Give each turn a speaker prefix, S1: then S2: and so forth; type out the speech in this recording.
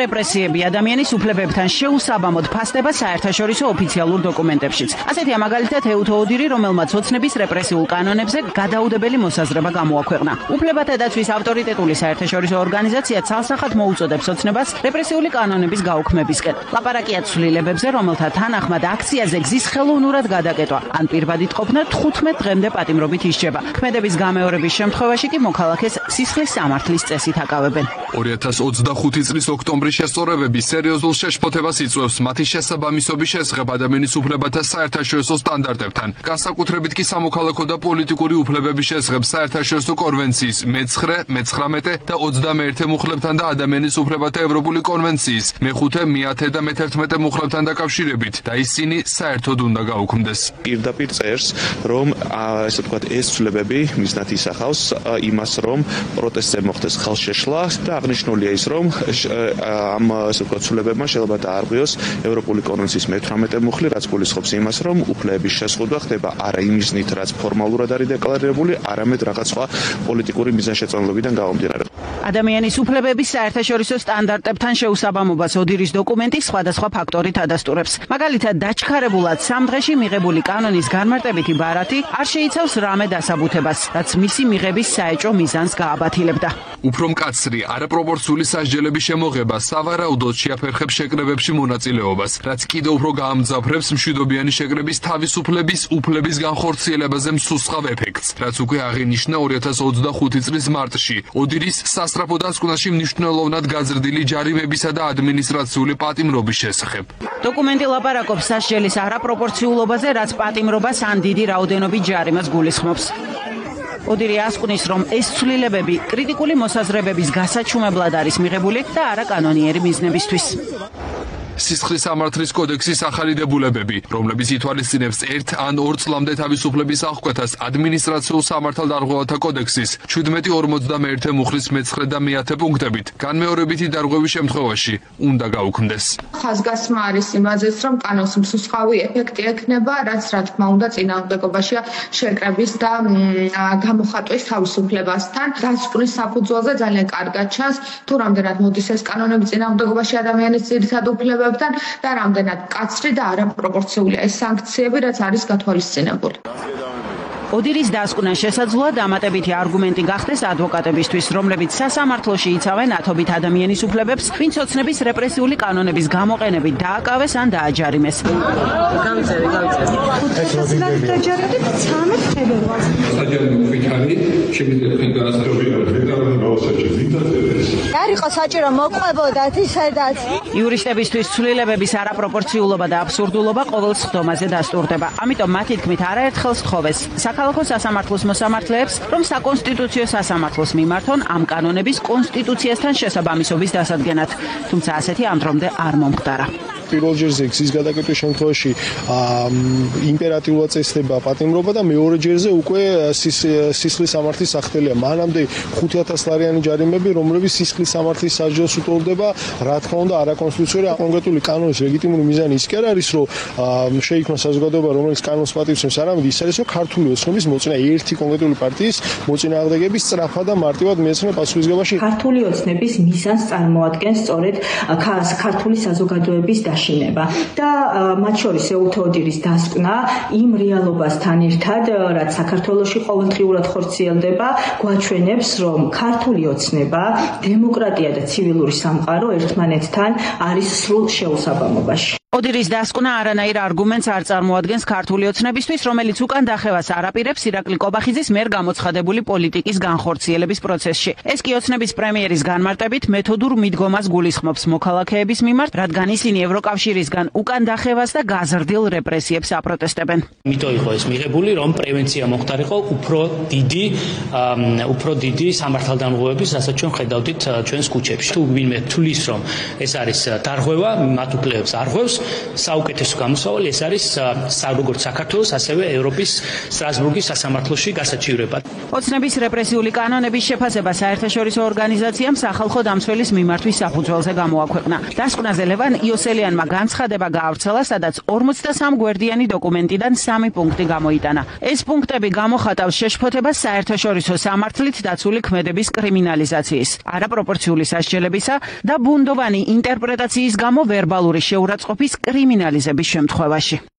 S1: რეპრესიები ადამიანის უფლებებთან შეუსაბამოდ ფასდება საერთაშორისო ოფიციალურ დოკუმენტებშიც. ასეთია მაგალითად ეუთო ოდირი, რომელმაც ოცნების რეპრესიულ კანონებზე გადაუდებელი მოსაზრება გამოაქვეყნა. უფლებათა დაცვის ავტორიტეტული საერთაშორისო ორგანიზაცია ცალსახად მოუწოდებს ოცნებას რეპრესიული კანონების გაუქმებისკენ. ლაპარაკია ცვლილებებზე, რომელთა თანახმად აქციაზე გზის ხელოვნურად გადაკეტვა ან პირბადით ყოფნა 15 დღემდე პატიმრობით ისჯება. ქმედების გამეორების შემთხვევაში კი მოქალაქეს სისხლის სამართლის წესით აკავებენ.
S2: 2025 წლის ოქტომბრის შესწორებები სერიოზულ შეშფოთებას იწვევს მათი შესაბამისობის შესახებ ადამიანის უფლებათა საერთაშორისო სტანდარტებთან. განსაკუთრებით კი სამოქალაქო და პოლიტიკური უფლებების შესახებ საერთაშორისო კონვენციის მე-9, მე-19 და 21 მუხლებთან და ადამიანის უფლებათა ევროპული კონვენციის მე-5, მე-10 და მე-11 მუხლებთან დაკავშირებით და ისინი საერთოდ უნდა გაუქმდეს.
S3: პირდაპირ წერს, რომ ესე ვთქვათ, ეს ცვლილებები მიზნად ისახავს იმას, რომ პროტესტზე მოხდეს ხალხშეშლა და აღნიშნულია ის, რომ ამ ესე ვთქვათ, ცვლილებებმა შეიძლება დაარღვიოს ევროპული კონვენციის მე-18 მუხლი, რაც გულისხმობს იმას, რომ უფლებების შეზღუდვა ხდება არა იმ მიზნით, რაც ფორმალურად არის დეკლარირებული, არამედ რაღაც სხვა პოლიტიკური მიზანშეწონებებიდან გამომდინარე.
S1: ადამიანის უფლებების საერთაშორისო სტანდარტებთან შეუსაბამობას ოდირის დოკუმენტი სხვადასხვა ფაქტორით ადასტურებს. მაგალითად, დაჩქარებულად 3 დღეში მიღებული კანონის განმარტებითი ბარათი არ შეიცავს რამე დასაბუთებას, რაც მისი მიღების საეჭვო მიზანს გააბათილებდა.
S2: უფრო მკაცრი, არაპროპორციული სასჯელების შემოღება სავარაუდოდ შეაფერხებს შეკრებებში მონაწილეობას, რაც კიდევ უფრო გაამძაფრებს მშვიდობიანი შეკრების თავისუფლების უფლების განხორციელებაზე მსუსხავ ეფექტს, რაც უკვე აღინიშნა 2025 წლის მარტში ოდირის სასწრაფო დასკვნაში მნიშვნელოვნად გაზრდილი ჯარიმებისა და ადმინისტრაციული პატიმრობის შესახებ.
S1: დოკუმენტი ლაპარაკობს სასჯელის არაპროპორციულობაზე, რაც პატიმრობას ან დიდი რაოდენობით ჯარიმას გულისხმობს. ოდირი ასკვნის, რომ ეს ცვლილებები კრიტიკული მოსაზრებების გასაჩუმებლად არის მიღებული და არა კანონიერი მიზნებისთვის.
S2: სისხლის სამართლის კოდექსის ახალი დებულებები, რომლებიც ითვალისწინებს 1 ან 2 წლამდე თავისუფლების აღკვეთას ადმინისტრაციულ სამართალდარღვევათა კოდექსის 1751 მუხლის მე-9 და მე-10 პუნქტებით, განმეორებითი დარღვევის შემთხვევაში უნდა გაუქმდეს.
S4: ხაზგასმა არის იმაზეც, რომ კანონს მსუსხავი ეფექტი ექნება, რაც რა თქმა უნდა წინააღმდეგობაშია შეკრების და გამოხატვის თავისუფლებასთან. დასკვნის საფუძველზე ძალიან კარგად ჩანს, თუ რამდენად მოდის ეს კანონები წინააღმდეგობაში ადამიანის ძირითად უფლებებთან და რამდენად მკაცრი და არაპროპორციულია ეს სანქციები, რაც არის გათვალისწინებული.
S1: ოდირის დასკვნა შესაძლოა დამატებითი არგუმენტი გახდეს ადვოკატებისთვის, რომლებიც სასამართლოში იცავენ ათობით ადამიანის უფლებებს, ვინც ოცნების რეპრესიული კანონების გამოყენებით დააკავეს ან დააჯარიმეს.
S5: არ იყო საჭირო მოყვებოდათ ისედაც.
S1: იურისტებისთვის ცვლილებების არაპროპორციულობა და აბსურდულობა ყოველ სხდომაზე დასტურდება. ამიტომ მათი თქმით არაერთხელ სთხოვეს საქალაქო სასამართლოს მოსამართლეებს, რომ საკონსტიტუციო სასამართლოს მიმართონ ამ კანონების კონსტიტუციასთან შესაბამისობის დასადგენად, თუმცა ასეთი ამ დრომდე არ მომხდარა.
S6: პირველ ჯერზე გზის გადაკეტვის შემთხვევაში იმპერატიულად წესდება პატიმრობა და მეორე ჯერზე უკვე სისხლის სამართლის სახდელია. მანამდე 5000 ლარიანი ჯარიმები, რომლებიც სისხლის სამართლის სასჯელს უტოლდება, რა თქმა უნდა, არაკონსტიტუციური კონკრეტული კანონის ლეგიტიმური მიზანი ის კი არ არის, რომ შეიქმნა საზოგადოება, რომელიც კანონს პატივცემს, არამედ ის არის, რომ ქართული ოცნების მოწინააღმდეგე ერთი კონკრეტული პარტიის მოწინააღმდეგების სწრაფად და მარტივად მიეცემა პასუხისგებაში.
S7: ქართული ოცნების მიზანს წარმოადგენს სწორედ ქართული საზოგადოების შენება და მათ შორის ეუთო ოდირის დასკვნა იმ რეალობასთან ერთად, რაც საქართველოში ყოველდღიურად ხორციელდება, გვაჩვენებს, რომ ქართული ოცნება, დემოკრატია და ცივილური სამყარო ერთმანეთთან არის სრულ შეუსაბამობაში.
S1: ოდირის დასკვნა არანაირ არგუმენტს არ წარმოადგენს ქართული ოცნებისთვის, რომელიც უკან დახევას არაპირებს ირაკლი კობახიძის მიერ გამოცხადებული პოლიტიკის განხორციელების პროცესში. ეს კი ოცნების პრემიერის განმარტებით მეთოდურ მიდგომას გულისხმობს მოქალაქეების მიმართ, რადგან ისინი ევროკავშირისგან უკან დახევას და გაზრდილ რეპრესიებს აპროტესტებენ.
S8: მითო იყო ეს მიღებული, რომ პრევენცია მოხდარიყო უფრო დიდი სამართალდამღვრების, რასაც ჩვენ ხედავდით ჩვენს ქუჩებში. თუ ვინმე თulis, რომ ეს არის დარღვევა, მათ უფლებებს არღვევს, საუკეთესო გამოსავალი ეს არის როგორც საქართველოს, ასევე ევროპის სტრასბურგის სასამართლოში გასაჩივრება.
S1: ოცნების რეპრესიული კანონების შეფასება საერთაშორისო ორგანიზაციამ სახალხო დამცველის მიმართვის საფუძველზე გამოაქვეყნა. დასკვნაზე ლევან იოსელიანმა განცხადება გაავრცელა, სადაც 43 გვერდიანი დოკუმენტიდან 3 პუნქტი გამოიტანა. ეს პუნქტები გამოხატავს შეშფოთებას საერთაშორისო სამართლით დაცული ქმედების კრიმინალიზაციის, არაპროპორციული სასჯელებისა და ბუნდოვანი ინტერპრეტაციის გამო ვერბალური შეურაცხყოფის კრიმინალიზების შემთხვევაში.